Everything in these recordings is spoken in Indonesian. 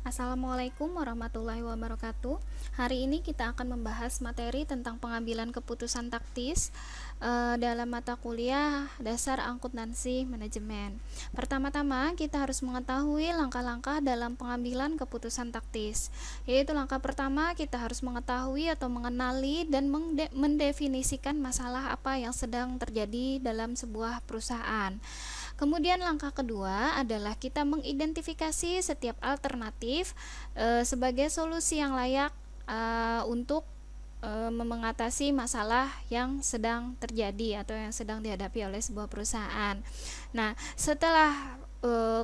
Assalamualaikum warahmatullahi wabarakatuh. Hari ini kita akan membahas materi tentang pengambilan keputusan taktis dalam mata kuliah dasar akuntansi manajemen. Pertama-tama kita harus mengetahui langkah-langkah dalam pengambilan keputusan taktis. Yaitu langkah pertama, kita harus mengetahui atau mengenali dan mendefinisikan masalah apa yang sedang terjadi dalam sebuah perusahaan. Kemudian langkah kedua adalah kita mengidentifikasi setiap alternatif sebagai solusi yang layak untuk mengatasi masalah yang sedang terjadi atau yang sedang dihadapi oleh sebuah perusahaan. Nah, setelah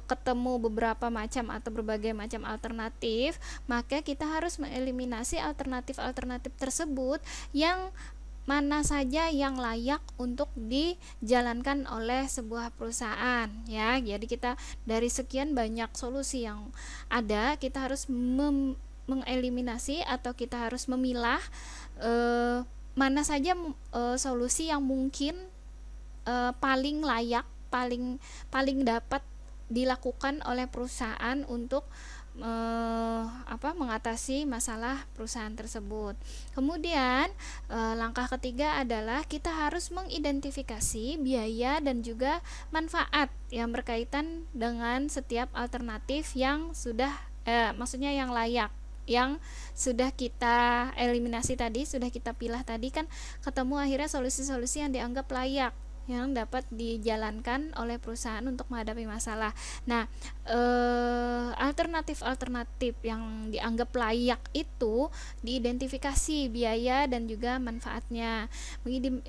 ketemu beberapa macam atau berbagai macam alternatif, maka kita harus mengeliminasi alternatif-alternatif tersebut yang mana saja yang layak untuk dijalankan oleh sebuah perusahaan, ya. Jadi kita dari sekian banyak solusi yang ada, kita harus mengeliminasi atau kita harus memilah mana saja solusi yang mungkin paling layak, paling dapat dilakukan oleh perusahaan untuk mengatasi masalah perusahaan tersebut. Kemudian langkah ketiga adalah kita harus mengidentifikasi biaya dan juga manfaat yang berkaitan dengan setiap alternatif yang sudah maksudnya yang layak, yang sudah kita eliminasi tadi, sudah kita pilah tadi, kan ketemu akhirnya solusi-solusi yang dianggap layak, yang dapat dijalankan oleh perusahaan untuk menghadapi masalah. Nah, alternatif-alternatif yang dianggap layak itu diidentifikasi biaya dan juga manfaatnya.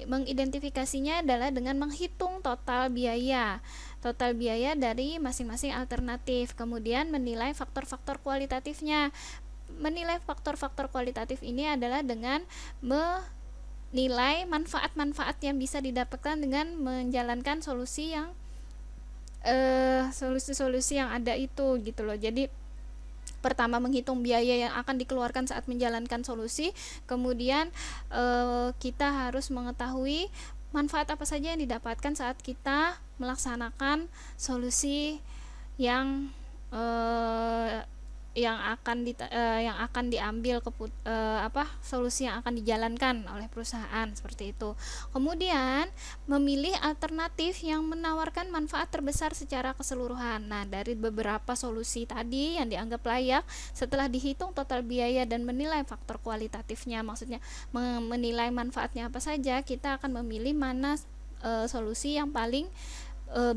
Mengidentifikasinya adalah dengan menghitung total biaya dari masing-masing alternatif, kemudian menilai faktor-faktor kualitatifnya. Menilai faktor-faktor kualitatif ini adalah dengan nilai manfaat-manfaat yang bisa didapatkan dengan menjalankan solusi yang solusi-solusi yang ada itu, gitu loh. Jadi pertama menghitung biaya yang akan dikeluarkan saat menjalankan solusi, kemudian kita harus mengetahui manfaat apa saja yang didapatkan saat kita melaksanakan solusi yang akan diambil solusi yang akan dijalankan oleh perusahaan, seperti itu. Kemudian memilih alternatif yang menawarkan manfaat terbesar secara keseluruhan. Nah, dari beberapa solusi tadi yang dianggap layak, setelah dihitung total biaya dan menilai faktor kualitatifnya, maksudnya menilai manfaatnya apa saja, kita akan memilih mana solusi yang paling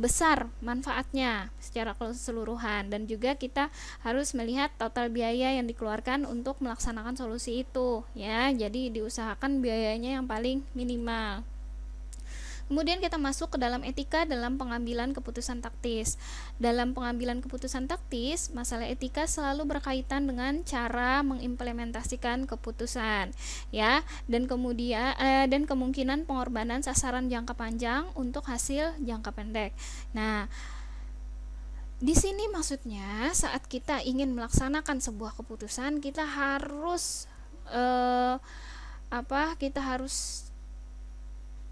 besar manfaatnya secara keseluruhan, dan juga kita harus melihat total biaya yang dikeluarkan untuk melaksanakan solusi itu, ya. Jadi diusahakan biayanya yang paling minimal. Kemudian kita masuk ke dalam etika dalam pengambilan keputusan taktis. Dalam pengambilan keputusan taktis, masalah etika selalu berkaitan dengan cara mengimplementasikan keputusan, ya, dan kemudian dan kemungkinan pengorbanan sasaran jangka panjang untuk hasil jangka pendek. Nah, di sini maksudnya saat kita ingin melaksanakan sebuah keputusan, kita harus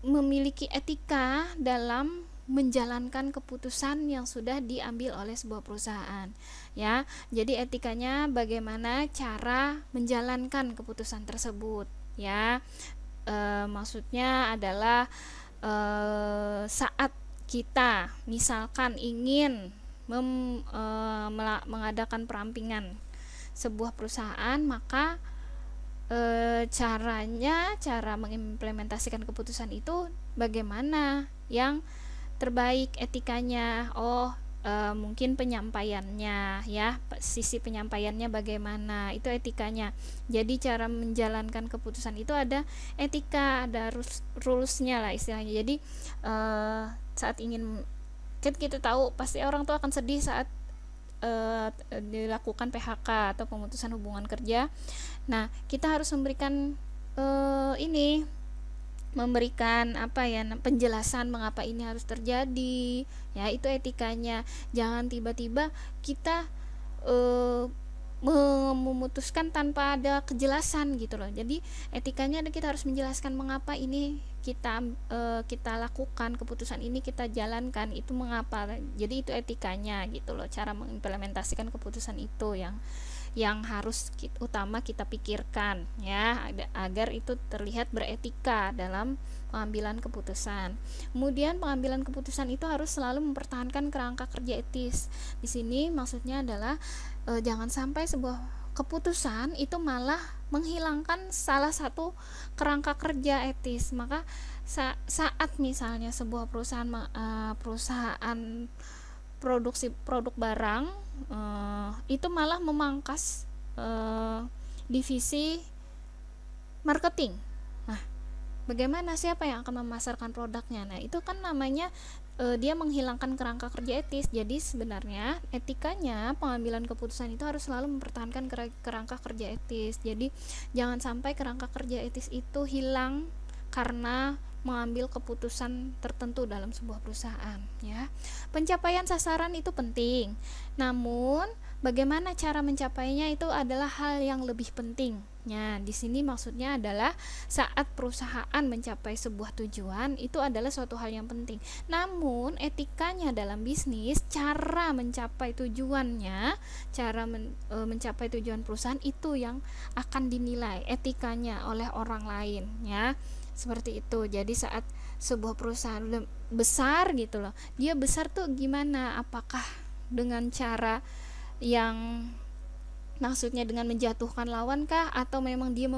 memiliki etika dalam menjalankan keputusan yang sudah diambil oleh sebuah perusahaan, ya. Jadi etikanya bagaimana cara menjalankan keputusan tersebut, ya. Maksudnya adalah saat kita misalkan ingin mengadakan perampingan sebuah perusahaan, maka cara mengimplementasikan keputusan itu bagaimana yang terbaik etikanya. Mungkin penyampaiannya, ya, sisi penyampaiannya bagaimana, itu etikanya. Jadi cara menjalankan keputusan itu ada etika, ada rulesnya lah istilahnya. Jadi saat ingin, kita tahu pasti orang tuh akan sedih saat dilakukan PHK atau pemutusan hubungan kerja. Nah, kita harus memberikan penjelasan mengapa ini harus terjadi, ya. Itu etikanya. Jangan tiba-tiba kita memutuskan tanpa ada kejelasan gitu loh. Jadi etikanya kita harus menjelaskan mengapa ini kita lakukan, keputusan ini kita jalankan itu mengapa. Jadi itu etikanya gitu loh, cara mengimplementasikan keputusan itu yang harus utama kita pikirkan ya, agar itu terlihat beretika dalam pengambilan keputusan. Kemudian pengambilan keputusan itu harus selalu mempertahankan kerangka kerja etis. Di sini maksudnya adalah jangan sampai sebuah keputusan itu malah menghilangkan salah satu kerangka kerja etis. Maka saat misalnya sebuah perusahaan produksi produk barang itu malah memangkas divisi marketing. Nah, bagaimana, siapa yang akan memasarkan produknya? Nah, itu kan namanya dia menghilangkan kerangka kerja etis. Jadi sebenarnya etikanya pengambilan keputusan itu harus selalu mempertahankan kerangka kerja etis. Jadi jangan sampai kerangka kerja etis itu hilang karena mengambil keputusan tertentu dalam sebuah perusahaan ya. Pencapaian sasaran itu penting, namun bagaimana cara mencapainya itu adalah hal yang lebih penting. Ya, di sini maksudnya adalah saat perusahaan mencapai sebuah tujuan itu adalah suatu hal yang penting. Namun etikanya dalam bisnis, cara mencapai tujuannya, mencapai tujuan perusahaan itu yang akan dinilai etikanya oleh orang lain ya. Seperti itu. Jadi saat sebuah perusahaan udah besar gitu loh, dia besar tuh gimana, apakah dengan cara yang maksudnya dengan menjatuhkan lawan kah, atau memang dia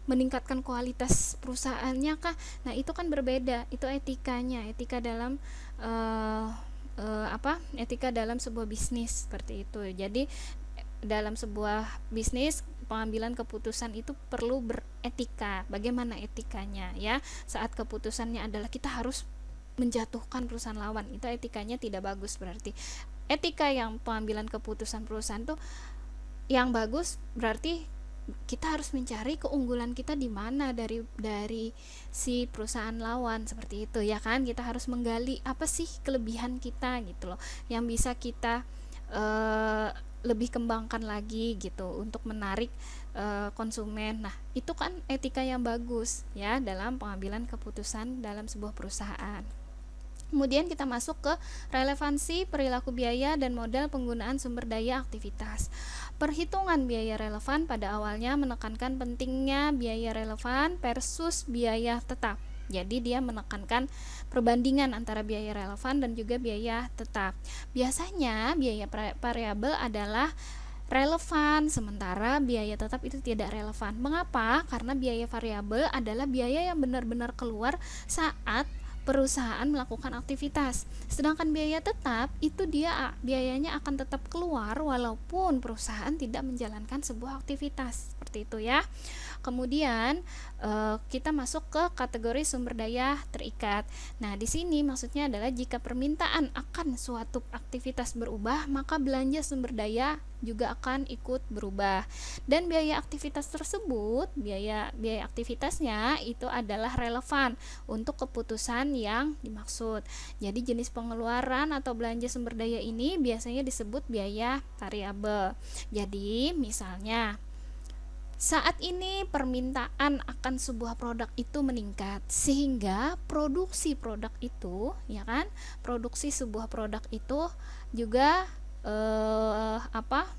meningkatkan kualitas perusahaannya kah? Nah itu kan berbeda, itu etikanya, etika dalam etika dalam sebuah bisnis seperti itu. Jadi dalam sebuah bisnis pengambilan keputusan itu perlu beretika. Bagaimana etikanya ya? Saat keputusannya adalah kita harus menjatuhkan perusahaan lawan, itu etikanya tidak bagus. Berarti etika yang pengambilan keputusan perusahaan tuh yang bagus, berarti kita harus mencari keunggulan kita di mana dari si perusahaan lawan, seperti itu ya kan. Kita harus menggali apa sih kelebihan kita gitu loh, yang bisa kita lebih kembangkan lagi gitu untuk menarik konsumen. Nah itu kan etika yang bagus ya dalam pengambilan keputusan dalam sebuah perusahaan. Kemudian kita masuk ke relevansi perilaku biaya dan modal penggunaan sumber daya aktivitas. Perhitungan biaya relevan pada awalnya menekankan pentingnya biaya relevan versus biaya tetap. Jadi dia menekankan perbandingan antara biaya relevan dan juga biaya tetap. Biasanya biaya variabel adalah relevan, sementara biaya tetap itu tidak relevan. Mengapa? Karena biaya variabel adalah biaya yang benar-benar keluar saat perusahaan melakukan aktivitas. Sedangkan biaya tetap itu biayanya akan tetap keluar walaupun perusahaan tidak menjalankan sebuah aktivitas. Seperti itu ya. Kemudian kita masuk ke kategori sumber daya terikat. Nah, di sini maksudnya adalah jika permintaan akan suatu aktivitas berubah, maka belanja sumber daya juga akan ikut berubah. Dan biaya aktivitas tersebut, biaya aktivitasnya itu adalah relevan untuk keputusan yang dimaksud. Jadi jenis pengeluaran atau belanja sumber daya ini biasanya disebut biaya variabel. Jadi misalnya saat ini permintaan akan sebuah produk itu meningkat, sehingga produksi produk itu, ya kan, produksi sebuah produk itu juga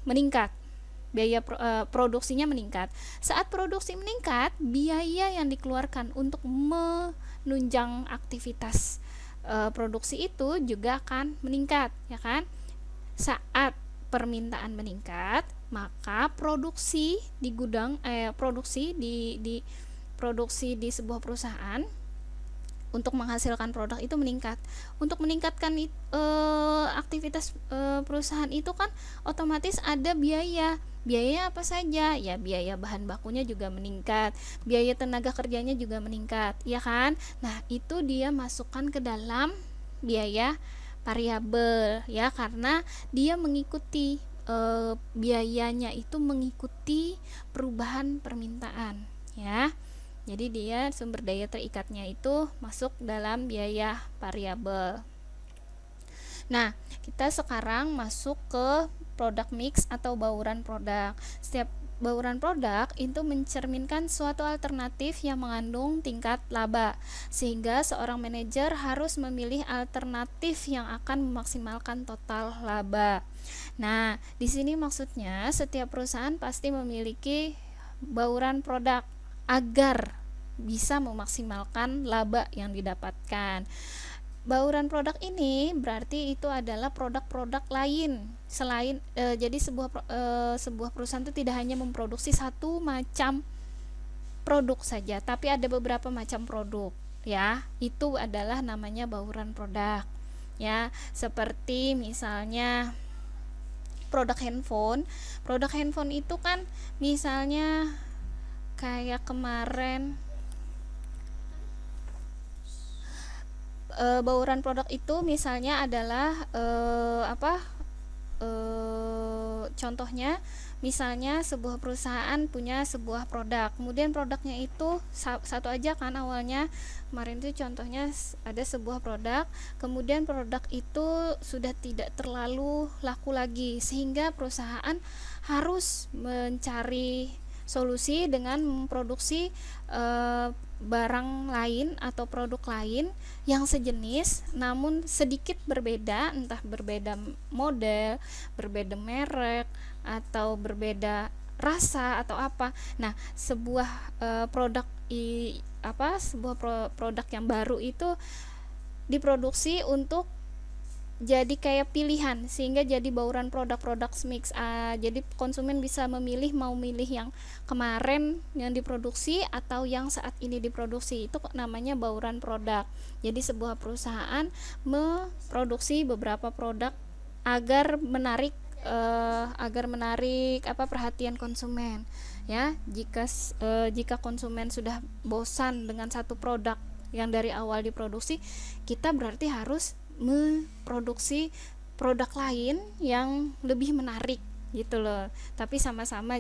meningkat. Biaya produksinya meningkat. Saat produksi meningkat, biaya yang dikeluarkan untuk menunjang aktivitas produksi itu juga akan meningkat, ya kan? Saat permintaan meningkat, maka produksi di gudang produksi di sebuah perusahaan untuk menghasilkan produk itu meningkat. Untuk meningkatkan aktivitas perusahaan itu kan otomatis ada biaya apa saja ya, biaya bahan bakunya juga meningkat, biaya tenaga kerjanya juga meningkat, ya kan. Nah itu dia masukkan ke dalam biaya variabel ya, karena dia mengikuti biayanya itu mengikuti perubahan permintaan ya. Jadi dia sumber daya terikatnya itu masuk dalam biaya variabel. Nah, kita sekarang masuk ke produk mix atau bauran produk. Setiap bauran produk itu mencerminkan suatu alternatif yang mengandung tingkat laba, sehingga seorang manajer harus memilih alternatif yang akan memaksimalkan total laba. Nah, di sini maksudnya setiap perusahaan pasti memiliki bauran produk agar bisa memaksimalkan laba yang didapatkan. Bauran produk ini berarti itu adalah produk-produk lain selain jadi sebuah perusahaan itu tidak hanya memproduksi satu macam produk saja, tapi ada beberapa macam produk, ya. Itu adalah namanya bauran produk, ya. Seperti misalnya produk handphone. Produk handphone itu kan misalnya kayak kemarin bauran produk itu misalnya adalah contohnya misalnya sebuah perusahaan punya sebuah produk, kemudian produknya itu satu aja kan awalnya. Kemarin itu contohnya ada sebuah produk, kemudian produk itu sudah tidak terlalu laku lagi, sehingga perusahaan harus mencari solusi dengan memproduksi barang lain atau produk lain yang sejenis namun sedikit berbeda, entah berbeda model, berbeda merek, atau berbeda rasa atau apa. Nah, sebuah produk yang baru itu diproduksi untuk jadi kayak pilihan, sehingga jadi bauran produk mix. Jadi konsumen bisa memilih, mau milih yang kemarin yang diproduksi atau yang saat ini diproduksi. Itu namanya bauran produk. Jadi sebuah perusahaan memproduksi beberapa produk agar menarik perhatian konsumen, ya. Jika konsumen sudah bosan dengan satu produk yang dari awal diproduksi, kita berarti harus memproduksi produk lain yang lebih menarik gitu loh, tapi sama-sama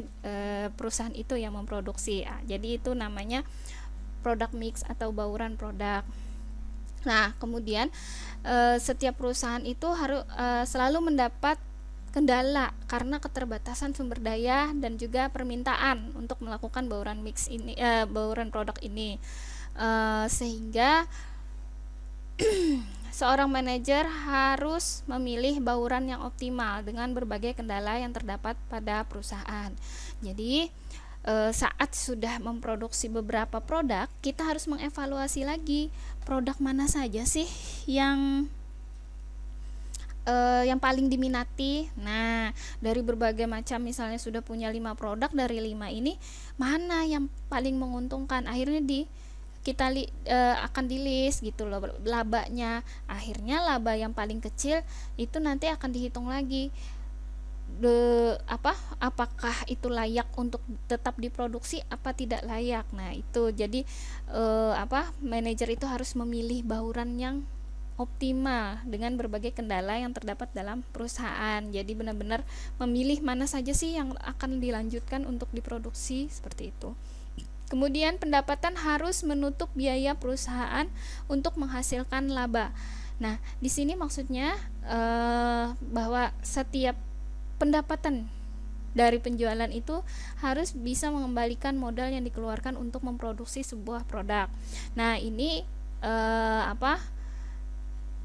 perusahaan itu yang memproduksi. Jadi itu namanya produk mix atau bauran produk. Nah, kemudian setiap perusahaan itu harus selalu mendapat kendala karena keterbatasan sumber daya dan juga permintaan untuk melakukan bauran mix ini, bauran produk ini, sehingga seorang manajer harus memilih bauran yang optimal dengan berbagai kendala yang terdapat pada perusahaan. Jadi saat sudah memproduksi beberapa produk, kita harus mengevaluasi lagi produk mana saja sih yang paling diminati. Nah, dari berbagai macam, misalnya sudah punya 5 produk, dari 5 ini mana yang paling menguntungkan, akhirnya kita akan di list gitu loh labanya. Akhirnya laba yang paling kecil itu nanti akan dihitung lagi, apakah itu layak untuk tetap diproduksi apa tidak layak. Nah, itu jadi manajer itu harus memilih bauran yang optimal dengan berbagai kendala yang terdapat dalam perusahaan. Jadi benar-benar memilih mana saja sih yang akan dilanjutkan untuk diproduksi, seperti itu. Kemudian pendapatan harus menutup biaya perusahaan untuk menghasilkan laba. Nah, di sini maksudnya bahwa setiap pendapatan dari penjualan itu harus bisa mengembalikan modal yang dikeluarkan untuk memproduksi sebuah produk. Nah, ini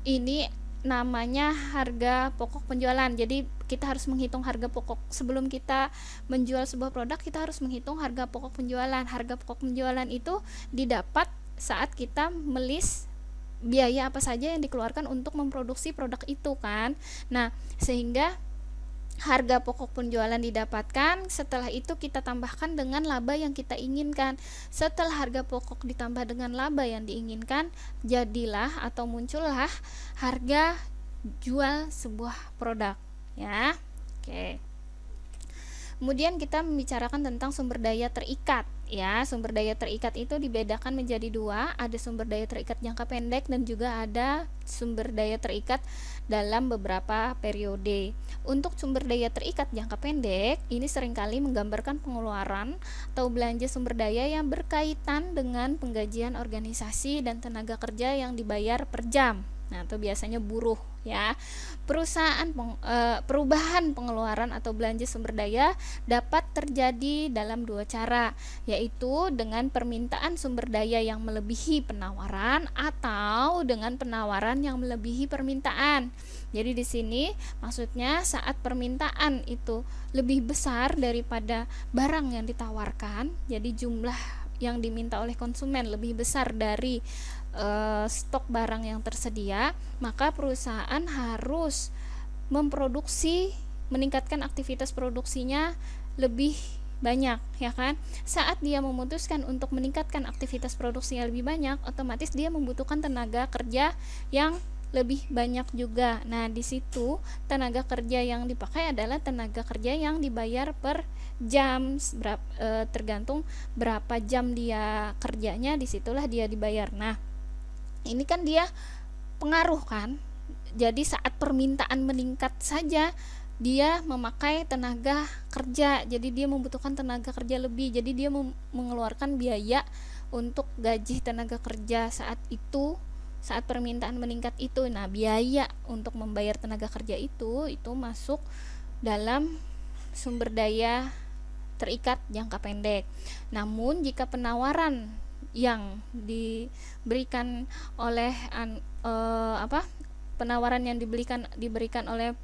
ini namanya harga pokok penjualan. Jadi kita harus menghitung harga pokok sebelum kita menjual sebuah produk. Kita harus menghitung harga pokok penjualan. Harga pokok penjualan itu didapat saat kita melis biaya apa saja yang dikeluarkan untuk memproduksi produk itu kan. Nah, sehingga harga pokok penjualan didapatkan, setelah itu kita tambahkan dengan laba yang kita inginkan. Setelah harga pokok ditambah dengan laba yang diinginkan, jadilah atau muncullah harga jual sebuah produk, ya. Oke. Kemudian kita membicarakan tentang sumber daya terikat, ya. Sumber daya terikat itu dibedakan menjadi 2, ada sumber daya terikat jangka pendek dan juga ada sumber daya terikat dalam beberapa periode. Untuk sumber daya terikat jangka pendek, ini seringkali menggambarkan pengeluaran atau belanja sumber daya yang berkaitan dengan penggajian organisasi dan tenaga kerja yang dibayar per jam. Nah, itu biasanya buruh ya. Perubahan pengeluaran atau belanja sumber daya dapat terjadi dalam dua cara, yaitu dengan permintaan sumber daya yang melebihi penawaran atau dengan penawaran yang melebihi permintaan. Jadi di sini maksudnya saat permintaan itu lebih besar daripada barang yang ditawarkan, jadi jumlah yang diminta oleh konsumen lebih besar dari stok barang yang tersedia, maka perusahaan harus meningkatkan aktivitas produksinya lebih banyak, ya kan? Saat dia memutuskan untuk meningkatkan aktivitas produksinya lebih banyak, otomatis dia membutuhkan tenaga kerja yang lebih banyak juga. Nah, di situ tenaga kerja yang dipakai adalah tenaga kerja yang dibayar per jam, tergantung berapa jam dia kerjanya, disitulah dia dibayar. Nah, ini kan dia pengaruh kan, jadi saat permintaan meningkat saja dia memakai tenaga kerja, jadi dia membutuhkan tenaga kerja lebih, jadi dia mengeluarkan biaya untuk gaji tenaga kerja saat itu, saat permintaan meningkat itu. Nah, biaya untuk membayar tenaga kerja itu masuk dalam sumber daya terikat jangka pendek. Namun jika penawaran yang diberikan oleh penawaran yang diberikan oleh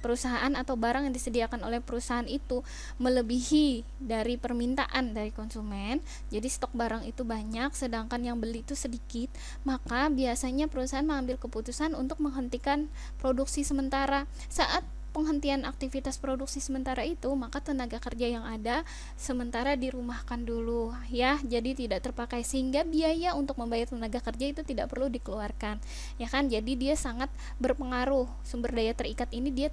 perusahaan atau barang yang disediakan oleh perusahaan itu melebihi dari permintaan dari konsumen, jadi stok barang itu banyak sedangkan yang beli itu sedikit, maka biasanya perusahaan mengambil keputusan untuk menghentikan produksi sementara. Saat penghentian aktivitas produksi sementara itu, maka tenaga kerja yang ada sementara dirumahkan dulu ya, jadi tidak terpakai, sehingga biaya untuk membayar tenaga kerja itu tidak perlu dikeluarkan, ya kan. Jadi dia sangat berpengaruh, sumber daya terikat ini dia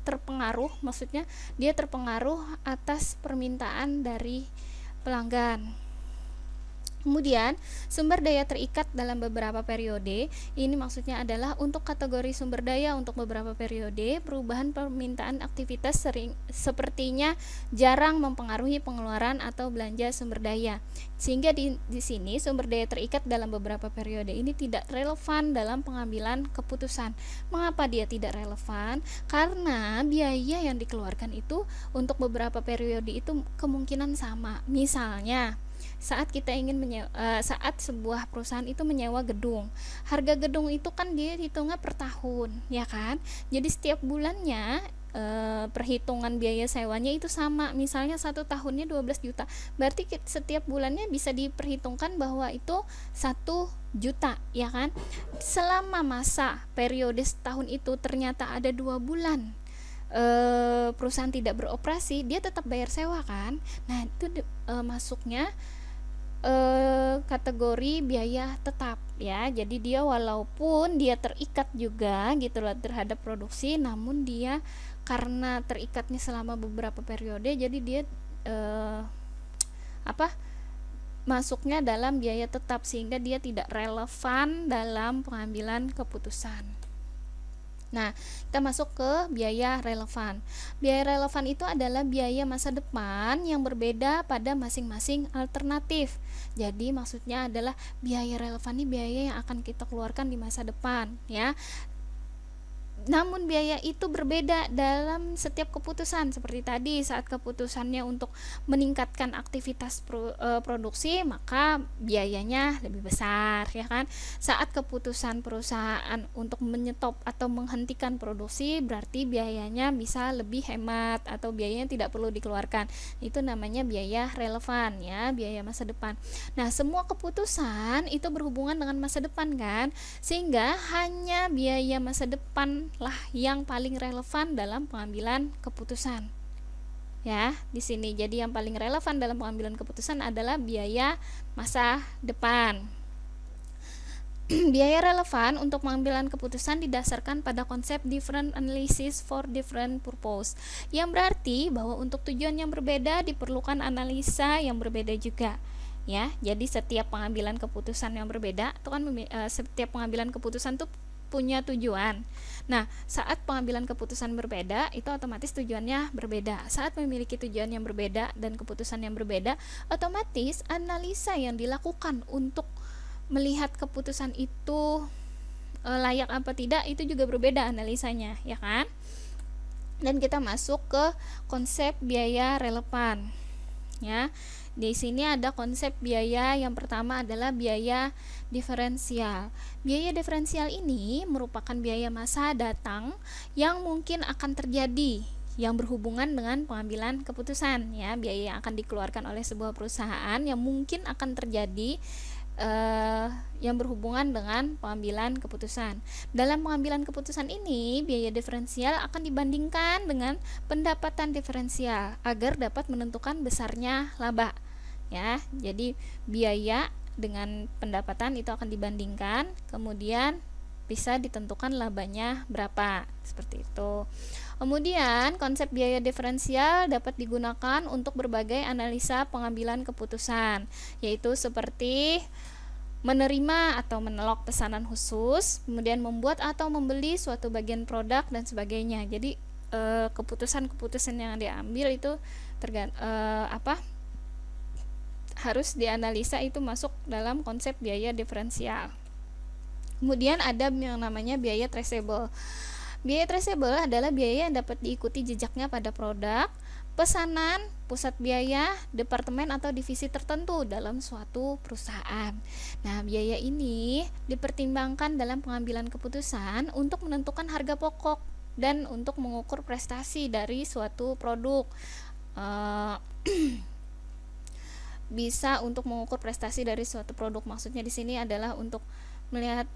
terpengaruh, maksudnya dia terpengaruh atas permintaan dari pelanggan. Kemudian, sumber daya terikat dalam beberapa periode, ini maksudnya adalah untuk kategori sumber daya untuk beberapa periode, perubahan permintaan aktivitas sepertinya jarang mempengaruhi pengeluaran atau belanja sumber daya. Sehingga di sini sumber daya terikat dalam beberapa periode ini tidak relevan dalam pengambilan keputusan. Mengapa dia tidak relevan? Karena biaya yang dikeluarkan itu untuk beberapa periode itu kemungkinan sama. Misalnya, saat sebuah perusahaan itu menyewa gedung, harga gedung itu kan dia hitungnya per tahun, ya kan. Jadi setiap bulannya perhitungan biaya sewanya itu sama, misalnya 1 tahunnya 12 juta, berarti setiap bulannya bisa diperhitungkan bahwa itu 1 juta, ya kan. Selama masa periode setahun itu ternyata ada 2 bulan perusahaan tidak beroperasi, dia tetap bayar sewa kan. Nah, itu masuknya kategori biaya tetap ya. Jadi dia walaupun dia terikat juga gitu loh terhadap produksi, namun dia karena terikatnya selama beberapa periode, jadi dia masuknya dalam biaya tetap, sehingga dia tidak relevan dalam pengambilan keputusan. Nah, kita masuk ke biaya relevan. Biaya relevan itu adalah biaya masa depan yang berbeda pada masing-masing alternatif. Jadi maksudnya adalah biaya relevan ini biaya yang akan kita keluarkan di masa depan, ya. Namun biaya itu berbeda dalam setiap keputusan. Seperti tadi, saat keputusannya untuk meningkatkan aktivitas produksi, maka biayanya lebih besar, ya kan. Saat keputusan perusahaan untuk menyetop atau menghentikan produksi, berarti biayanya bisa lebih hemat atau biayanya tidak perlu dikeluarkan. Itu namanya biaya relevan, ya, biaya masa depan. Nah, semua keputusan itu berhubungan dengan masa depan kan, sehingga hanya biaya masa depan lah yang paling relevan dalam pengambilan keputusan. Ya, di sini jadi yang paling relevan dalam pengambilan keputusan adalah biaya masa depan. Biaya relevan untuk pengambilan keputusan didasarkan pada konsep different analysis for different purpose, yang berarti bahwa untuk tujuan yang berbeda diperlukan analisa yang berbeda juga. Ya, jadi setiap pengambilan keputusan yang berbeda itu kan setiap pengambilan keputusan tuh punya tujuan. Nah, saat pengambilan keputusan berbeda, itu otomatis tujuannya berbeda. Saat memiliki tujuan yang berbeda dan keputusan yang berbeda, otomatis analisa yang dilakukan untuk melihat keputusan itu layak apa tidak itu juga berbeda analisanya, ya kan? Dan kita masuk ke konsep biaya relevan, ya. Di sini ada konsep biaya. Yang pertama adalah biaya diferensial. Biaya diferensial ini merupakan biaya masa datang yang mungkin akan terjadi yang berhubungan dengan pengambilan keputusan, ya. Biaya yang akan dikeluarkan oleh sebuah perusahaan yang mungkin akan terjadi yang berhubungan dengan pengambilan keputusan. Dalam pengambilan keputusan ini, biaya diferensial akan dibandingkan dengan pendapatan diferensial agar dapat menentukan besarnya laba, ya. Jadi biaya dengan pendapatan itu akan dibandingkan, kemudian bisa ditentukan labanya berapa, seperti itu. Kemudian konsep biaya diferensial dapat digunakan untuk berbagai analisa pengambilan keputusan, yaitu seperti menerima atau menolak pesanan khusus, kemudian membuat atau membeli suatu bagian produk dan sebagainya. Jadi keputusan-keputusan yang diambil itu harus dianalisa, itu masuk dalam konsep biaya diferensial. Kemudian ada yang namanya biaya traceable. Biaya traceable adalah biaya yang dapat diikuti jejaknya pada produk, pesanan, pusat biaya, departemen atau divisi tertentu dalam suatu perusahaan. Nah, biaya ini dipertimbangkan dalam pengambilan keputusan untuk menentukan harga pokok dan untuk mengukur prestasi dari suatu produk. Bisa untuk mengukur prestasi dari suatu produk, maksudnya di sini adalah untuk melihat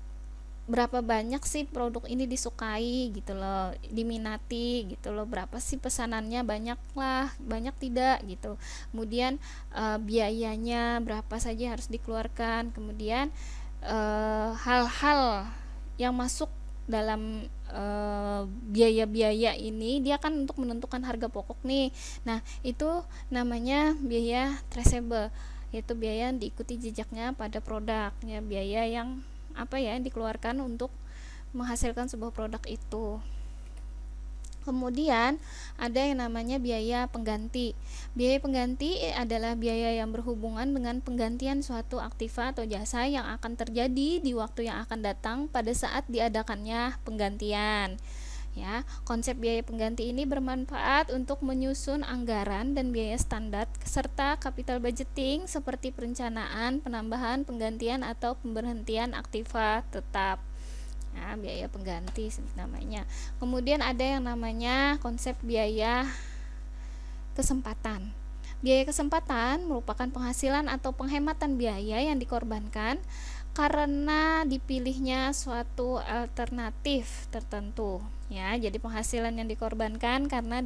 berapa banyak sih produk ini disukai gitu loh, diminati gitu loh, berapa sih pesanannya, banyak lah, banyak tidak gitu. Kemudian biayanya berapa saja harus dikeluarkan. Kemudian hal-hal yang masuk dalam biaya-biaya ini dia kan untuk menentukan harga pokok nih. Nah, itu namanya biaya traceable, yaitu biaya yang diikuti jejaknya pada produk, ya, biaya yang dikeluarkan untuk menghasilkan sebuah produk itu. Kemudian ada yang namanya biaya pengganti. Biaya pengganti adalah biaya yang berhubungan dengan penggantian suatu aktiva atau jasa yang akan terjadi di waktu yang akan datang pada saat diadakannya penggantian. Ya, konsep biaya pengganti ini bermanfaat untuk menyusun anggaran dan biaya standar serta capital budgeting seperti perencanaan, penambahan, penggantian atau pemberhentian aktiva tetap. Nah, biaya pengganti namanya. Kemudian ada yang namanya konsep biaya kesempatan. Biaya kesempatan merupakan penghasilan atau penghematan biaya yang dikorbankan karena dipilihnya suatu alternatif tertentu, ya. Jadi penghasilan yang dikorbankan karena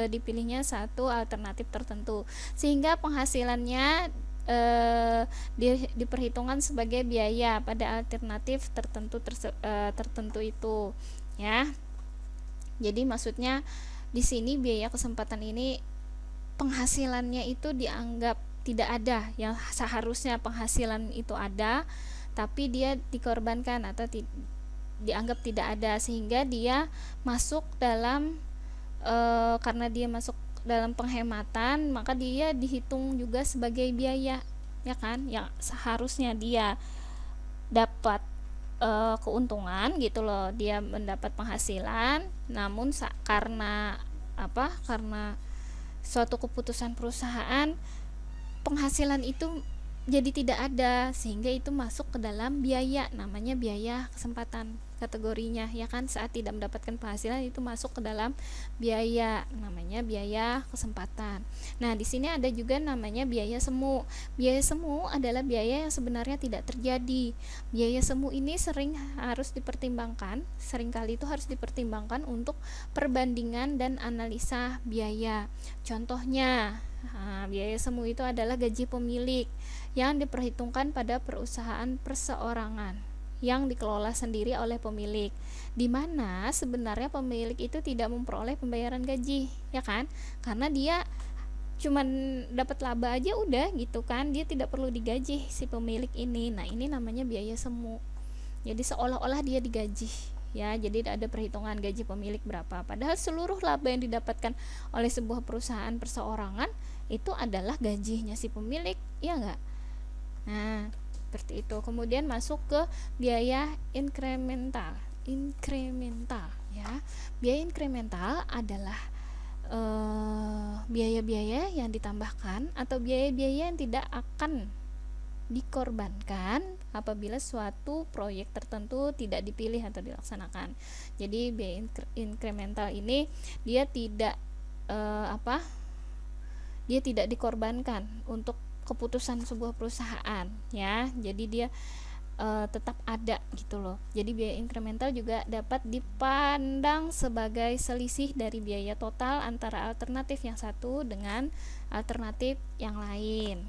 dipilihnya satu alternatif tertentu, sehingga penghasilannya diperhitungkan sebagai biaya pada alternatif tertentu itu, ya. Jadi maksudnya di sini biaya kesempatan ini penghasilannya itu dianggap tidak ada, yang seharusnya penghasilan itu ada tapi dia dikorbankan atau dianggap tidak ada, sehingga dia masuk dalam karena dia masuk dalam penghematan, maka dia dihitung juga sebagai biaya, ya kan, yang seharusnya dia dapat keuntungan gitu loh, dia mendapat penghasilan, namun karena suatu keputusan perusahaan penghasilan itu jadi tidak ada, sehingga itu masuk ke dalam biaya, namanya biaya kesempatan kategorinya, ya kan. Saat tidak mendapatkan penghasilan itu masuk ke dalam biaya, namanya biaya kesempatan. Nah, di sini ada juga namanya biaya semu. Biaya semu adalah biaya yang sebenarnya tidak terjadi. Biaya semu ini seringkali itu harus dipertimbangkan untuk perbandingan dan analisa biaya. Contohnya, biaya semu itu adalah gaji pemilik yang diperhitungkan pada perusahaan perseorangan yang dikelola sendiri oleh pemilik, di mana sebenarnya pemilik itu tidak memperoleh pembayaran gaji, ya kan, karena dia cuman dapat laba aja udah gitu kan, dia tidak perlu digaji si pemilik ini. Nah, ini namanya biaya semu. Jadi seolah-olah dia digaji, ya. Jadi ada perhitungan gaji pemilik berapa, padahal seluruh laba yang didapatkan oleh sebuah perusahaan perseorangan itu adalah gajinya si pemilik, ya enggak. Nah, Seperti itu. Kemudian masuk ke biaya inkremental. Ya. Biaya inkremental adalah biaya-biaya yang ditambahkan atau biaya-biaya yang tidak akan dikorbankan apabila suatu proyek tertentu tidak dipilih atau dilaksanakan. Jadi biaya inkremental ini dia tidak dia tidak dikorbankan untuk keputusan sebuah perusahaan, ya. Jadi dia tetap ada gitu loh. Jadi biaya inkremental juga dapat dipandang sebagai selisih dari biaya total antara alternatif yang satu dengan alternatif yang lain.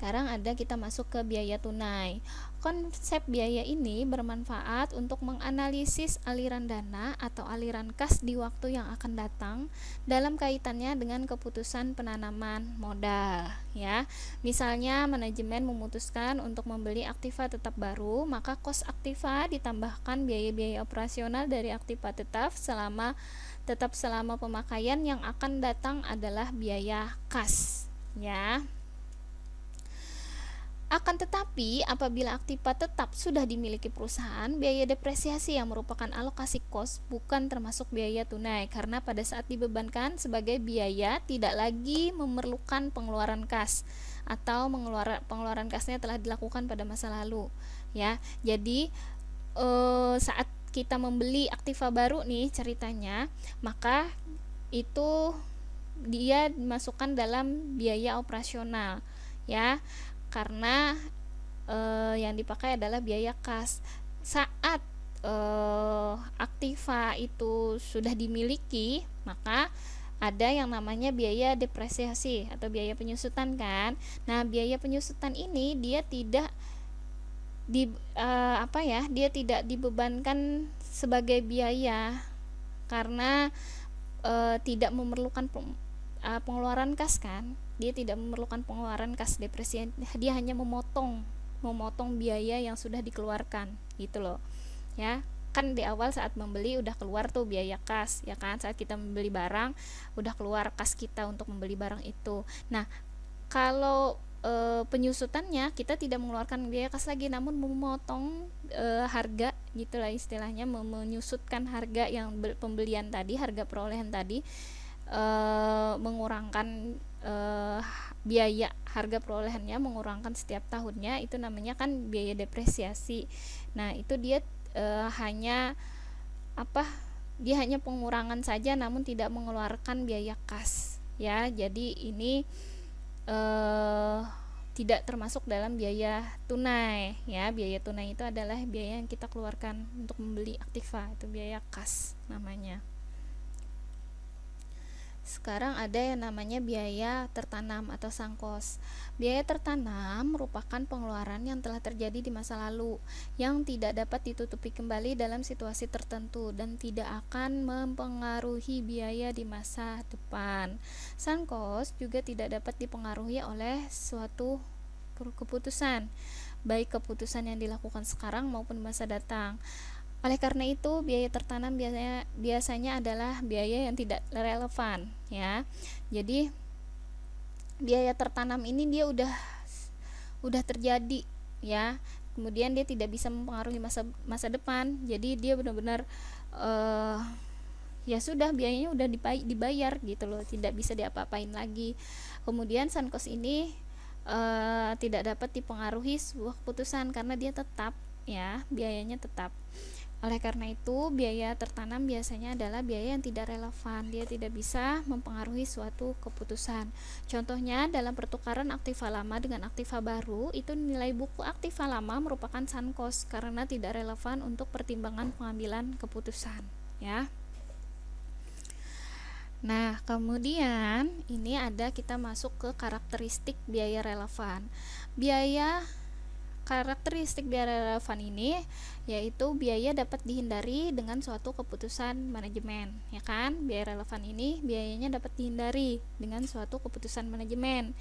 Sekarang kita masuk ke biaya tunai. Konsep biaya ini bermanfaat untuk menganalisis aliran dana atau aliran kas di waktu yang akan datang dalam kaitannya dengan keputusan penanaman modal, ya. Misalnya manajemen memutuskan untuk membeli aktiva tetap baru, maka kos aktiva ditambahkan biaya-biaya operasional dari aktiva tetap selama pemakaian yang akan datang adalah biaya kas, ya. Akan tetapi, apabila aktiva tetap sudah dimiliki perusahaan, biaya depresiasi yang merupakan alokasi kos bukan termasuk biaya tunai karena pada saat dibebankan sebagai biaya tidak lagi memerlukan pengeluaran kas atau pengeluaran kasnya telah dilakukan pada masa lalu, ya. Jadi saat kita membeli aktiva baru nih ceritanya, maka itu dia dimasukkan dalam biaya operasional, ya. Karena yang dipakai adalah biaya kas. Saat aktiva itu sudah dimiliki, maka ada yang namanya biaya depresiasi atau biaya penyusutan kan. Nah, biaya penyusutan ini dia tidak dia tidak dibebankan sebagai biaya karena tidak memerlukan pengeluaran kas kan. Dia tidak memerlukan pengeluaran kas depresiasi, dia hanya memotong biaya yang sudah dikeluarkan gitu loh, ya. Kan di awal saat membeli udah keluar tuh biaya kas, ya kan. Saat kita membeli barang udah keluar kas kita untuk membeli barang itu. Nah, kalau penyusutannya kita tidak mengeluarkan biaya kas lagi, namun memotong harga gitulah istilahnya, menyusutkan harga yang pembelian tadi, harga perolehan tadi, mengurangkan biaya harga perolehannya, mengurangkan setiap tahunnya, itu namanya kan biaya depresiasi. Nah, itu dia hanya pengurangan saja namun tidak mengeluarkan biaya kas, ya. Jadi ini tidak termasuk dalam biaya tunai, ya. Biaya tunai itu adalah biaya yang kita keluarkan untuk membeli aktiva, itu biaya kas namanya. Sekarang ada yang namanya biaya tertanam atau sangkos. Biaya tertanam merupakan pengeluaran yang telah terjadi di masa lalu yang tidak dapat ditutupi kembali dalam situasi tertentu dan tidak akan mempengaruhi biaya di masa depan. Sangkos juga tidak dapat dipengaruhi oleh suatu keputusan, baik keputusan yang dilakukan sekarang maupun masa datang. Oleh karena itu, biaya tertanam biasanya adalah biaya yang tidak relevan, ya. Jadi biaya tertanam ini dia udah terjadi, ya. Kemudian dia tidak bisa mempengaruhi masa depan. Jadi dia benar-benar ya sudah, biayanya udah dibayar gitu loh, tidak bisa diapa-apain lagi. Kemudian sankos ini tidak dapat dipengaruhi sebuah keputusan karena dia tetap, ya, biayanya tetap. Oleh karena itu, biaya tertanam biasanya adalah biaya yang tidak relevan, dia tidak bisa mempengaruhi suatu keputusan. Contohnya, dalam pertukaran aktiva lama dengan aktiva baru, itu nilai buku aktiva lama merupakan sankos karena tidak relevan untuk pertimbangan pengambilan keputusan, ya. Nah, kemudian ini kita masuk ke karakteristik biaya relevan. Karakteristik biaya relevan ini yaitu biaya dapat dihindari dengan suatu keputusan manajemen, ya kan. Biaya relevan ini biayanya dapat dihindari dengan suatu keputusan manajemen,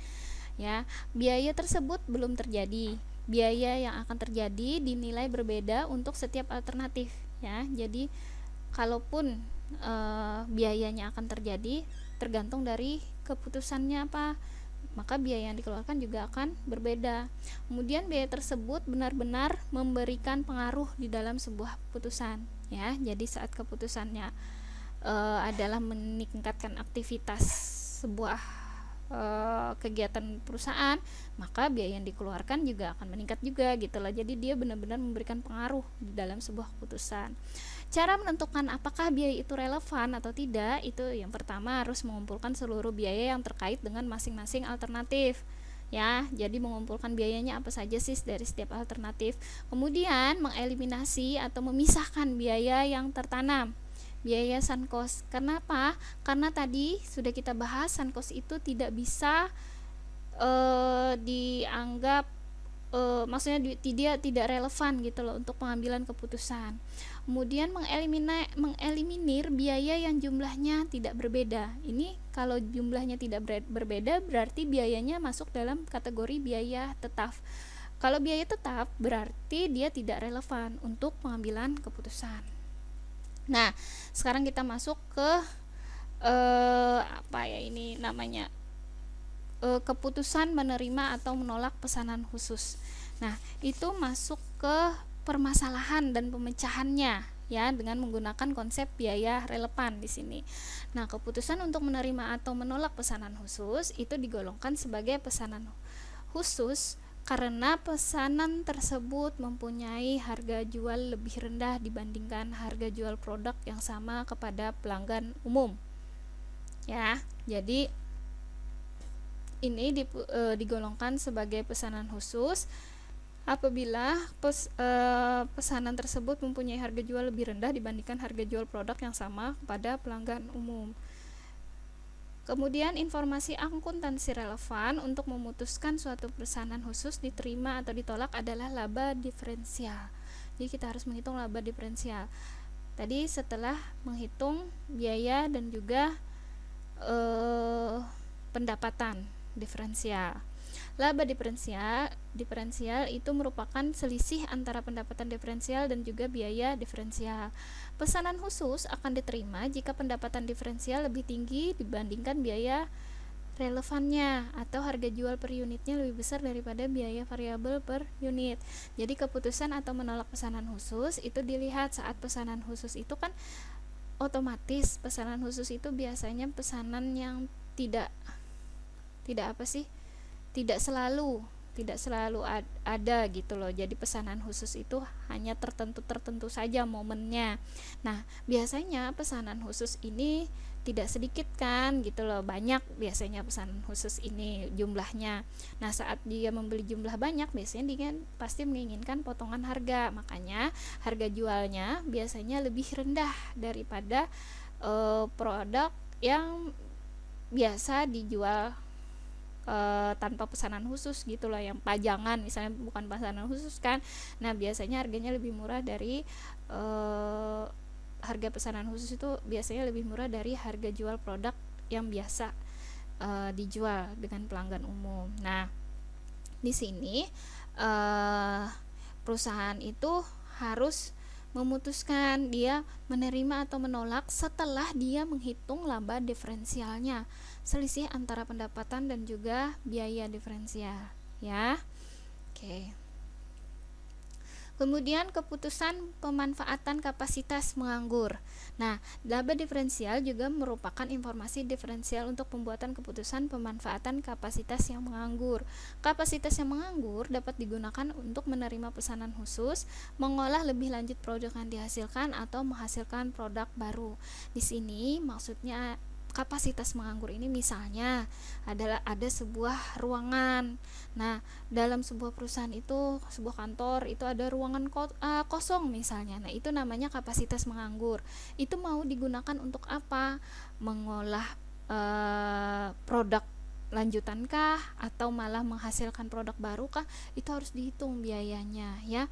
ya. Biaya tersebut belum terjadi. Biaya yang akan terjadi dinilai berbeda untuk setiap alternatif, ya. Jadi kalaupun biayanya akan terjadi tergantung dari keputusannya maka biaya yang dikeluarkan juga akan berbeda. Kemudian biaya tersebut benar-benar memberikan pengaruh di dalam sebuah keputusan, ya. Jadi saat keputusannya adalah meningkatkan aktivitas sebuah kegiatan perusahaan, maka biaya yang dikeluarkan juga akan meningkat juga gitu loh. Jadi dia benar-benar memberikan pengaruh di dalam sebuah keputusan. Cara menentukan apakah biaya itu relevan atau tidak, itu yang pertama harus mengumpulkan seluruh biaya yang terkait dengan masing-masing alternatif, ya. Jadi mengumpulkan biayanya apa saja sih dari setiap alternatif. Kemudian mengeliminasi atau memisahkan biaya yang tertanam, biaya sunk cost. Kenapa? Karena tadi sudah kita bahas, sunk cost itu tidak bisa dianggap maksudnya dia tidak relevan gitu loh untuk pengambilan keputusan. Kemudian mengeliminir biaya yang jumlahnya tidak berbeda. Ini kalau jumlahnya tidak berbeda berarti biayanya masuk dalam kategori biaya tetap. Kalau biaya tetap berarti dia tidak relevan untuk pengambilan keputusan. Nah, sekarang kita masuk ke apa ya ini namanya, keputusan menerima atau menolak pesanan khusus. Nah, itu masuk ke permasalahan dan pemecahannya, ya, dengan menggunakan konsep biaya relevan di sini. Nah, keputusan untuk menerima atau menolak pesanan khusus itu digolongkan sebagai pesanan khusus karena pesanan tersebut mempunyai harga jual lebih rendah dibandingkan harga jual produk yang sama kepada pelanggan umum, ya. Jadi ini digolongkan sebagai pesanan khusus apabila pesanan tersebut mempunyai harga jual lebih rendah dibandingkan harga jual produk yang sama kepada pelanggan umum. Kemudian informasi akuntansi relevan untuk memutuskan suatu pesanan khusus diterima atau ditolak adalah laba diferensial. Jadi kita harus menghitung laba diferensial. Tadi setelah menghitung biaya dan juga pendapatan diferensial. Laba diferensial itu merupakan selisih antara pendapatan diferensial dan juga biaya diferensial. Pesanan khusus akan diterima jika pendapatan diferensial lebih tinggi dibandingkan biaya relevannya atau harga jual per unitnya lebih besar daripada biaya variabel per unit. Jadi keputusan atau menolak pesanan khusus itu dilihat saat pesanan khusus itu kan otomatis pesanan khusus itu biasanya pesanan yang tidak selalu ada gitu loh. Jadi pesanan khusus itu hanya tertentu saja momennya. Nah, biasanya pesanan khusus ini tidak sedikit kan gitu loh, banyak biasanya pesanan khusus ini jumlahnya. Nah, saat dia membeli jumlah banyak biasanya dia pasti menginginkan potongan harga, makanya harga jualnya biasanya lebih rendah daripada produk yang biasa dijual tanpa pesanan khusus gitu loh, yang pajangan misalnya, bukan pesanan khusus kan. Nah, biasanya harganya lebih murah dari harga pesanan khusus itu biasanya lebih murah dari harga jual produk yang biasa dijual dengan pelanggan umum. Nah, di sini perusahaan itu harus memutuskan dia menerima atau menolak setelah dia menghitung laba diferensialnya, selisih antara pendapatan dan juga biaya diferensial, ya. Oke. Kemudian keputusan pemanfaatan kapasitas menganggur. Nah, laba diferensial juga merupakan informasi diferensial untuk pembuatan keputusan pemanfaatan kapasitas yang menganggur. Kapasitas yang menganggur dapat digunakan untuk menerima pesanan khusus, mengolah lebih lanjut produk yang dihasilkan atau menghasilkan produk baru. Di sini maksudnya kapasitas menganggur ini misalnya adalah ada sebuah ruangan. Nah, dalam sebuah perusahaan itu, sebuah kantor itu ada ruangan kosong misalnya. Nah, itu namanya kapasitas menganggur. Itu mau digunakan untuk apa? Mengolah produk lanjutankah atau malah menghasilkan produk barukah? Itu harus dihitung biayanya, ya.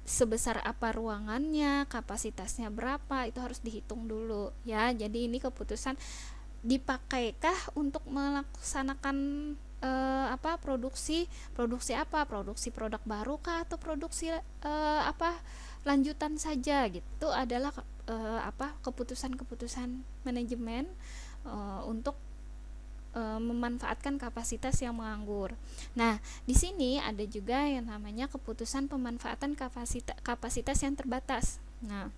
Sebesar apa ruangannya, kapasitasnya berapa, itu harus dihitung dulu, ya. Jadi ini keputusan dipakaikah untuk melaksanakan produksi produk baru kah atau produksi lanjutan saja gitu. Adalah keputusan-keputusan manajemen untuk memanfaatkan kapasitas yang menganggur. Nah, di sini ada juga yang namanya keputusan pemanfaatan kapasitas yang terbatas. Nah,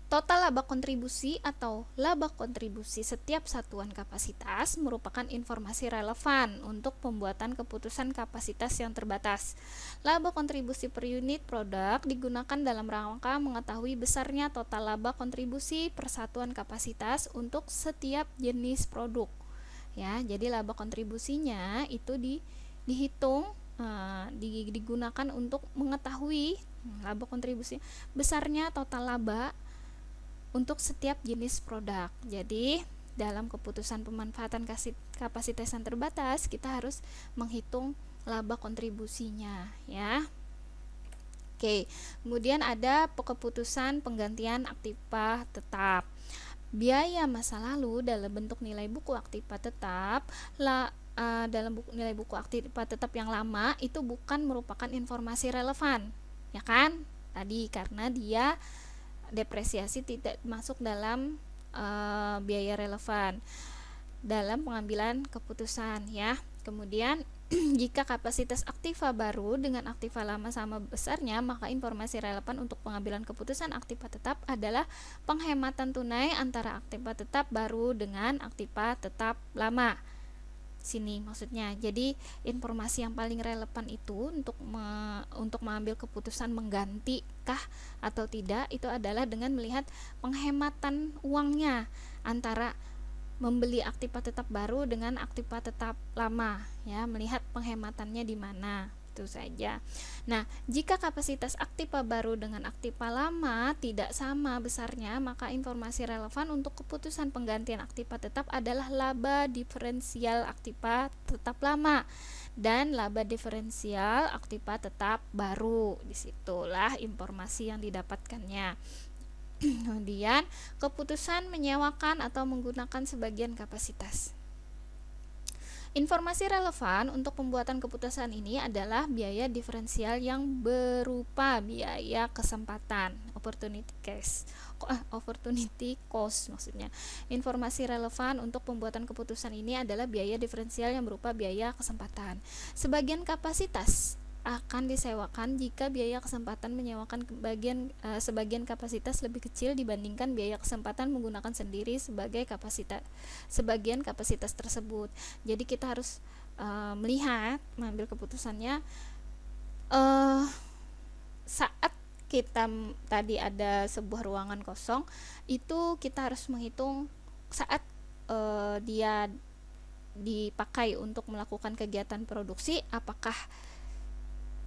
total laba kontribusi atau laba kontribusi setiap satuan kapasitas merupakan informasi relevan untuk pembuatan keputusan kapasitas yang terbatas. Laba kontribusi per unit produk digunakan dalam rangka mengetahui besarnya total laba kontribusi per satuan kapasitas untuk setiap jenis produk. Ya, jadi laba kontribusinya itu dihitung, digunakan untuk mengetahui laba kontribusi besarnya total laba untuk setiap jenis produk. Jadi dalam keputusan pemanfaatan kapasitas yang terbatas kita harus menghitung laba kontribusinya, ya. Oke, kemudian ada keputusan penggantian aktiva tetap. Biaya masa lalu dalam bentuk nilai buku aktiva tetap dalam nilai buku aktiva tetap yang lama itu bukan merupakan informasi relevan, ya kan? Tadi karena dia depresiasi tidak masuk dalam biaya relevan dalam pengambilan keputusan, ya. Kemudian jika kapasitas aktiva baru dengan aktiva lama sama besarnya, maka informasi relevan untuk pengambilan keputusan aktiva tetap adalah penghematan tunai antara aktiva tetap baru dengan aktiva tetap lama. Sini maksudnya. Jadi informasi yang paling relevan itu untuk mengambil keputusan mengganti kah atau tidak itu adalah dengan melihat penghematan uangnya antara membeli aktiva tetap baru dengan aktiva tetap lama, ya, melihat penghematannya di mana. Itu saja. Nah, jika kapasitas aktiva baru dengan aktiva lama tidak sama besarnya, maka informasi relevan untuk keputusan penggantian aktiva tetap adalah laba diferensial aktiva tetap lama dan laba diferensial aktiva tetap baru. Disitulah informasi yang didapatkannya. Kemudian, keputusan menyewakan atau menggunakan sebagian kapasitas. Informasi relevan untuk pembuatan keputusan ini adalah biaya diferensial yang berupa biaya kesempatan, opportunity cost maksudnya. Informasi relevan untuk pembuatan keputusan ini adalah biaya diferensial yang berupa biaya kesempatan. Sebagian kapasitas akan disewakan jika biaya kesempatan menyewakan sebagian kapasitas lebih kecil dibandingkan biaya kesempatan menggunakan sendiri sebagian kapasitas tersebut. Jadi kita harus melihat, mengambil keputusannya saat kita tadi ada sebuah ruangan kosong, itu kita harus menghitung saat dia dipakai untuk melakukan kegiatan produksi, apakah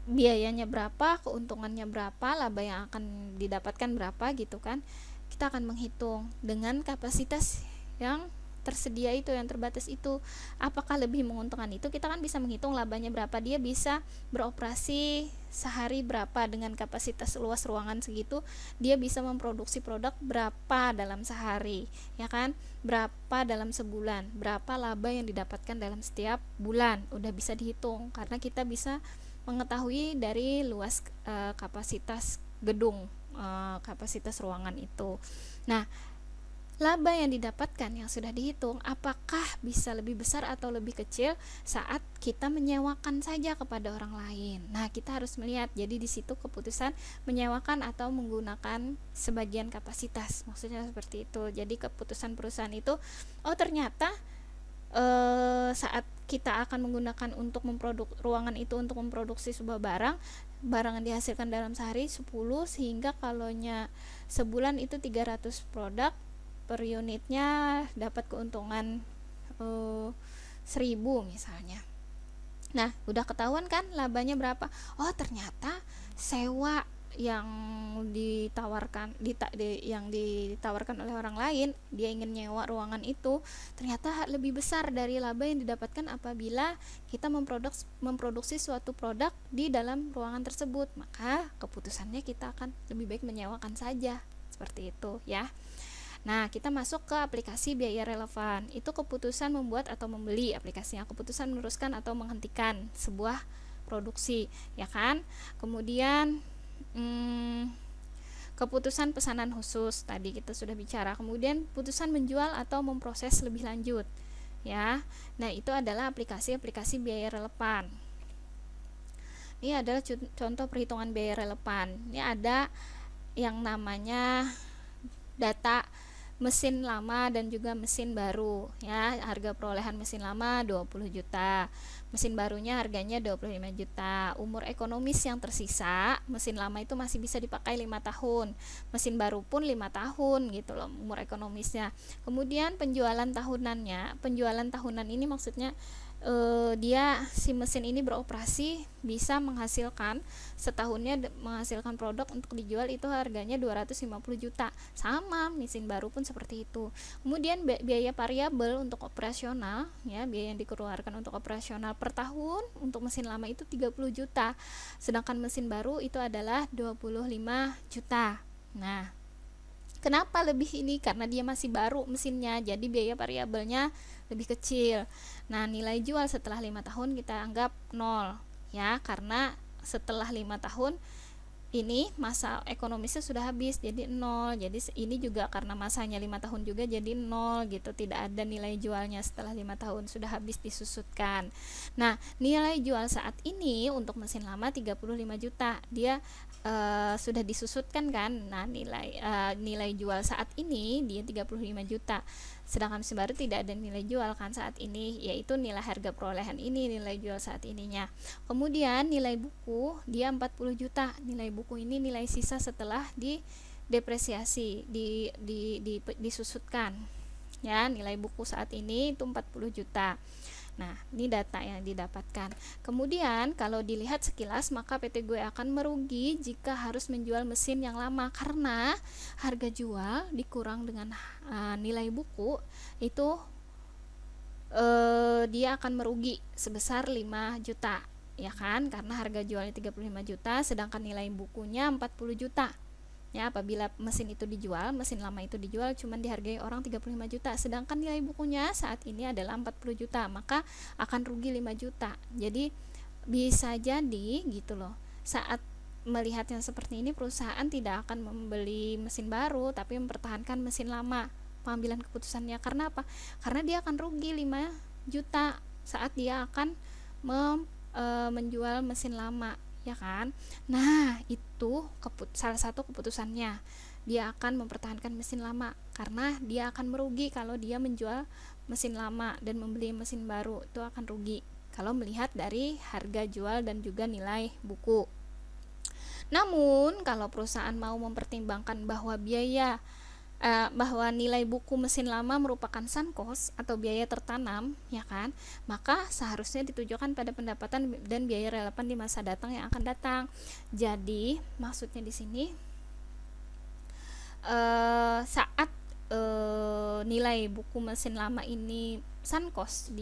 biayanya berapa, keuntungannya berapa, laba yang akan didapatkan berapa gitu kan. Kita akan menghitung dengan kapasitas yang tersedia itu, yang terbatas itu, apakah lebih menguntungkan. Itu kita kan bisa menghitung labanya berapa, dia bisa beroperasi sehari berapa dengan kapasitas luas ruangan segitu, dia bisa memproduksi produk berapa dalam sehari, ya kan, berapa dalam sebulan, berapa laba yang didapatkan dalam setiap bulan, udah bisa dihitung karena kita bisa mengetahui dari luas kapasitas gedung, kapasitas ruangan itu. Nah, laba yang didapatkan yang sudah dihitung apakah bisa lebih besar atau lebih kecil saat kita menyewakan saja kepada orang lain. Nah, kita harus melihat, jadi di situ keputusan menyewakan atau menggunakan sebagian kapasitas, maksudnya seperti itu. Jadi keputusan perusahaan itu, oh ternyata saat kita akan menggunakan untuk ruangan itu untuk memproduksi sebuah barang yang dihasilkan dalam sehari 10, sehingga kalaunya sebulan itu 300 produk, per unitnya dapat keuntungan 1.000 misalnya. Nah, udah ketahuan kan labanya berapa? Oh, ternyata sewa yang ditawarkan oleh orang lain, dia ingin nyewa ruangan itu, ternyata lebih besar dari laba yang didapatkan apabila kita memproduksi suatu produk di dalam ruangan tersebut. Maka keputusannya kita akan lebih baik menyewakan saja, seperti itu ya. Nah, kita masuk ke aplikasi biaya relevan. Itu keputusan membuat atau membeli aplikasinya, keputusan meneruskan atau menghentikan sebuah produksi, ya kan. Kemudian keputusan pesanan khusus tadi kita sudah bicara. Kemudian putusan menjual atau memproses lebih lanjut, ya. Nah, itu adalah aplikasi-aplikasi biaya relevan. Ini adalah contoh perhitungan biaya relevan. Ini ada yang namanya data mesin lama dan juga mesin baru, ya. Harga perolehan mesin lama 20 juta, mesin barunya harganya 25 juta. Umur ekonomis yang tersisa, mesin lama itu masih bisa dipakai 5 tahun, mesin baru pun 5 tahun gitu loh umur ekonomisnya. Kemudian penjualan tahunan ini maksudnya dia si mesin ini beroperasi bisa menghasilkan setahunnya menghasilkan produk untuk dijual itu harganya 250 juta. Sama mesin baru pun seperti itu. Kemudian biaya variabel untuk operasional, ya, biaya yang dikeluarkan untuk operasional per tahun untuk mesin lama itu 30 juta. Sedangkan mesin baru itu adalah 25 juta. Nah, kenapa lebih ini? Karena dia masih baru mesinnya, jadi biaya variabelnya lebih kecil. Nah, nilai jual setelah 5 tahun kita anggap 0, ya, karena setelah 5 tahun ini masa ekonomisnya sudah habis, jadi 0. Jadi ini juga karena masanya 5 tahun juga jadi 0 gitu, tidak ada nilai jualnya setelah 5 tahun sudah habis disusutkan. Nah, nilai jual saat ini untuk mesin lama 35 juta. Dia sudah disusutkan kan. Nah, nilai jual saat ini dia 35 juta. Sedangkan mesin baru tidak ada nilai jual kan saat ini, yaitu nilai harga perolehan ini nilai jual saat ininya. Kemudian nilai buku dia 40 juta. Nilai buku ini nilai sisa setelah didepresiasi, disusutkan. Ya, nilai buku saat ini itu 40 juta. Nah, ini data yang didapatkan. Kemudian kalau dilihat sekilas, maka PT gue akan merugi jika harus menjual mesin yang lama, karena harga jual dikurang dengan nilai buku itu dia akan merugi sebesar 5 juta, ya kan? Karena harga jualnya 35 juta sedangkan nilai bukunya 40 juta. Ya, apabila mesin itu dijual, mesin lama itu dijual cuman dihargai orang 35 juta, sedangkan nilai bukunya saat ini adalah 40 juta, maka akan rugi 5 juta. Jadi bisa jadi gitu loh. Saat melihat yang seperti ini, perusahaan tidak akan membeli mesin baru tapi mempertahankan mesin lama pengambilan keputusannya. Karena apa? Karena dia akan rugi 5 juta saat dia akan menjual mesin lama, ya kan? Nah, itu salah satu keputusannya. Dia akan mempertahankan mesin lama karena dia akan merugi kalau dia menjual mesin lama dan membeli mesin baru, itu akan rugi kalau melihat dari harga jual dan juga nilai buku. Namun, kalau perusahaan mau mempertimbangkan bahwa bahwa nilai buku mesin lama merupakan sunk cost atau biaya tertanam, ya kan, maka seharusnya ditujukan pada pendapatan dan biaya relevan di masa datang yang akan datang. Jadi maksudnya di sini saat nilai buku mesin lama ini sunk cost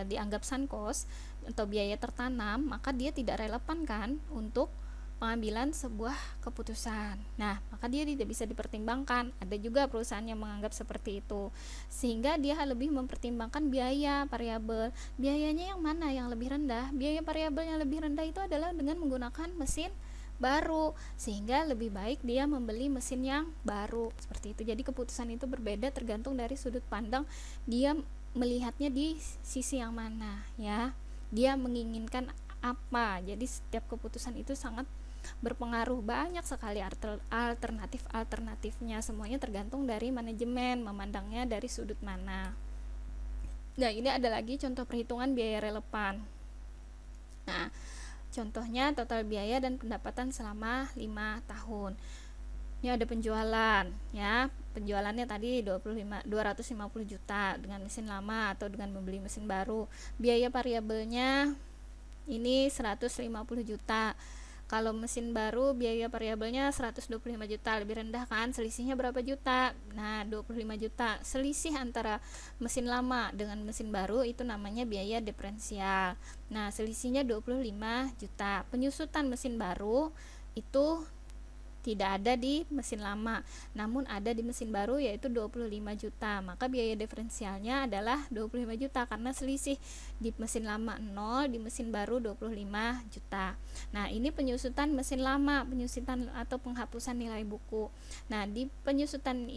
dianggap sunk cost atau biaya tertanam, maka dia tidak relevan kan untuk pengambilan sebuah keputusan. Nah, maka dia tidak bisa dipertimbangkan. Ada juga perusahaan yang menganggap seperti itu, sehingga dia lebih mempertimbangkan biaya variabel. Biayanya yang mana yang lebih rendah? Biaya variabel yang lebih rendah itu adalah dengan menggunakan mesin baru, sehingga lebih baik dia membeli mesin yang baru. Seperti itu. Jadi keputusan itu berbeda tergantung dari sudut pandang dia melihatnya di sisi yang mana, ya. Dia menginginkan apa. Jadi setiap keputusan itu sangat berpengaruh, banyak sekali alternatifnya, semuanya tergantung dari manajemen memandangnya dari sudut mana. Nah, ini ada lagi contoh perhitungan biaya relevan. Nah, contohnya total biaya dan pendapatan selama 5 tahun. Ini ada penjualan, ya. Penjualannya tadi 250 juta dengan mesin lama atau dengan membeli mesin baru. Biaya variabelnya ini 150 juta. Kalau mesin baru biaya variabelnya 125 juta, lebih rendah kan? Selisihnya berapa juta? Nah, 25 juta. Selisih antara mesin lama dengan mesin baru itu namanya biaya diferensial. Nah, selisihnya 25 juta. Penyusutan mesin baru itu tidak ada di mesin lama, namun ada di mesin baru yaitu 25 juta. Maka biaya diferensialnya adalah 25 juta karena selisih di mesin lama 0, di mesin baru 25 juta. Nah, ini penyusutan mesin lama, penyusutan atau penghapusan nilai buku. Nah, di penyusutan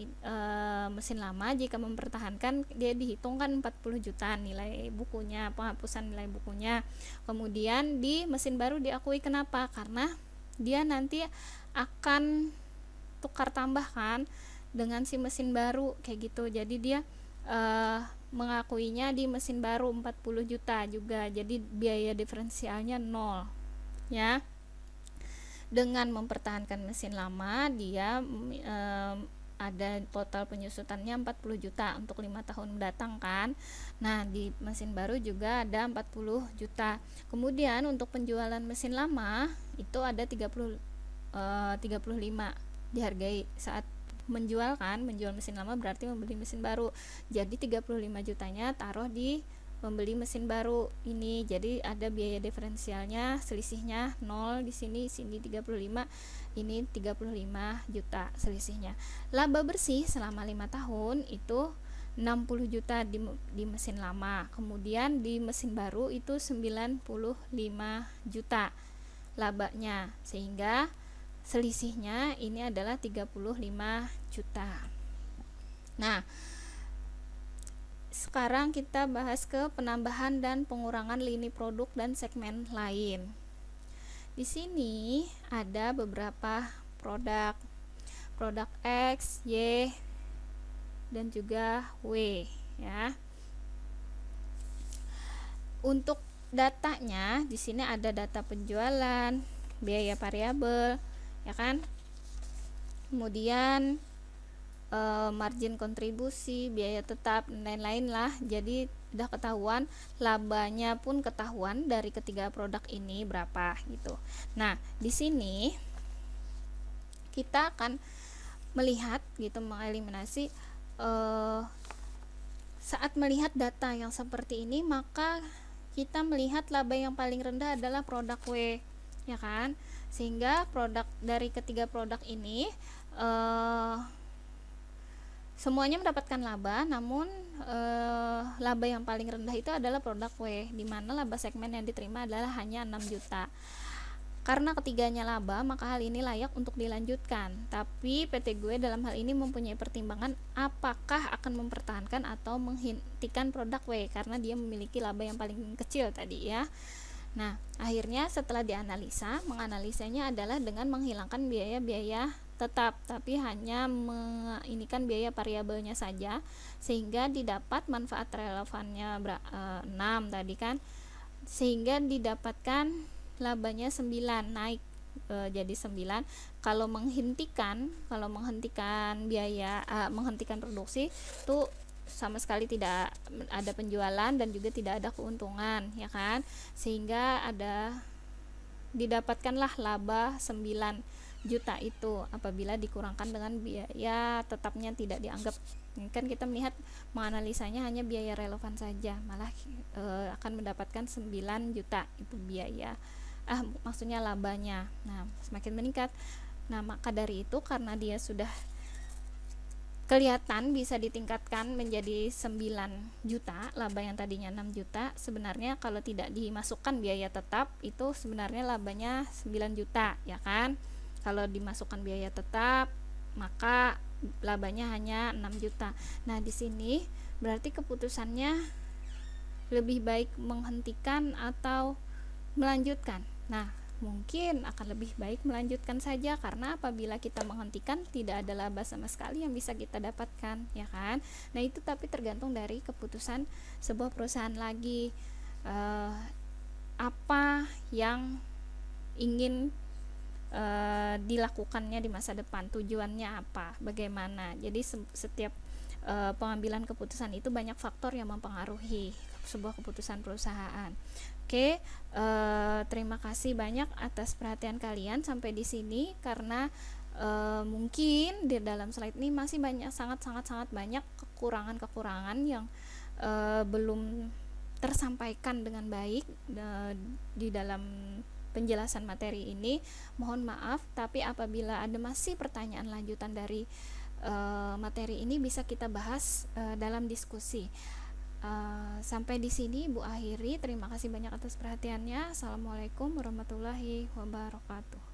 mesin lama jika mempertahankan dia dihitungkan 40 juta nilai bukunya, penghapusan nilai bukunya. Kemudian di mesin baru diakui kenapa? Karena dia nanti akan tukar tambahkan dengan si mesin baru kayak gitu. Jadi dia mengakuinya di mesin baru 40 juta juga. Jadi biaya diferensialnya 0 ya. Dengan mempertahankan mesin lama dia ada total penyusutannya 40 juta untuk 5 tahun mendatang kan. Nah, di mesin baru juga ada 40 juta. Kemudian untuk penjualan mesin lama itu ada 35 dihargai saat menjual mesin lama berarti membeli mesin baru. Jadi 35 jutanya taruh di membeli mesin baru ini. Jadi ada biaya diferensialnya, selisihnya 0 di sini 35, ini 35 juta selisihnya. Laba bersih selama 5 tahun itu 60 juta di mesin lama. Kemudian di mesin baru itu 95 juta labanya, sehingga selisihnya ini adalah 35 juta. Nah, sekarang kita bahas ke penambahan dan pengurangan lini produk dan segmen lain. Di sini ada beberapa produk X, Y, dan juga W ya. Untuk datanya di sini ada data penjualan, biaya variabel, ya kan? Kemudian margin kontribusi, biaya tetap, dan lain-lain lah. Jadi udah ketahuan, labanya pun ketahuan dari ketiga produk ini berapa gitu. Nah, di sini kita akan melihat gitu, mengeliminasi saat melihat data yang seperti ini, maka kita melihat laba yang paling rendah adalah produk W, ya kan? Sehingga produk dari ketiga produk ini semuanya mendapatkan laba, namun laba yang paling rendah itu adalah produk W, di mana laba segmen yang diterima adalah hanya 6 juta. Karena ketiganya laba, maka hal ini layak untuk dilanjutkan. Tapi PT GUE dalam hal ini mempunyai pertimbangan apakah akan mempertahankan atau menghentikan produk W, karena dia memiliki laba yang paling kecil tadi ya. Nah, akhirnya setelah menganalisanya adalah dengan menghilangkan biaya-biaya tetap, tapi hanya menginikan biaya variabelnya saja, sehingga didapat manfaat relevannya 6 tadi kan, sehingga didapatkan labanya 9, naik jadi 9. Kalau menghentikan biaya, menghentikan produksi itu sama sekali tidak ada penjualan dan juga tidak ada keuntungan, ya kan, sehingga didapatkanlah laba 9 juta itu apabila dikurangkan dengan biaya tetapnya tidak dianggap. Kan kita melihat menganalisanya hanya biaya relevan saja, malah akan mendapatkan 9 juta itu biaya, maksudnya labanya. Nah, semakin meningkat. Nah, maka dari itu karena dia sudah kelihatan bisa ditingkatkan menjadi 9 juta, laba yang tadinya 6 juta, sebenarnya kalau tidak dimasukkan biaya tetap itu sebenarnya labanya 9 juta, ya kan? Kalau dimasukkan biaya tetap, maka labanya hanya 6 juta. Nah, di sini berarti keputusannya lebih baik menghentikan atau melanjutkan. Nah, mungkin akan lebih baik melanjutkan saja, karena apabila kita menghentikan tidak ada laba sama sekali yang bisa kita dapatkan, ya kan? Nah, itu tapi tergantung dari keputusan sebuah perusahaan lagi, apa yang ingin dilakukannya di masa depan, tujuannya apa, bagaimana. Jadi setiap pengambilan keputusan itu banyak faktor yang mempengaruhi sebuah keputusan perusahaan. Oke, terima kasih banyak atas perhatian kalian sampai di sini, karena mungkin di dalam slide ini masih sangat banyak kekurangan yang belum tersampaikan dengan baik di dalam penjelasan materi ini. Mohon maaf, tapi apabila ada masih pertanyaan lanjutan dari materi ini bisa kita bahas dalam diskusi. Sampai di sini Bu akhiri. Terima kasih banyak atas perhatiannya. Assalamualaikum warahmatullahi wabarakatuh.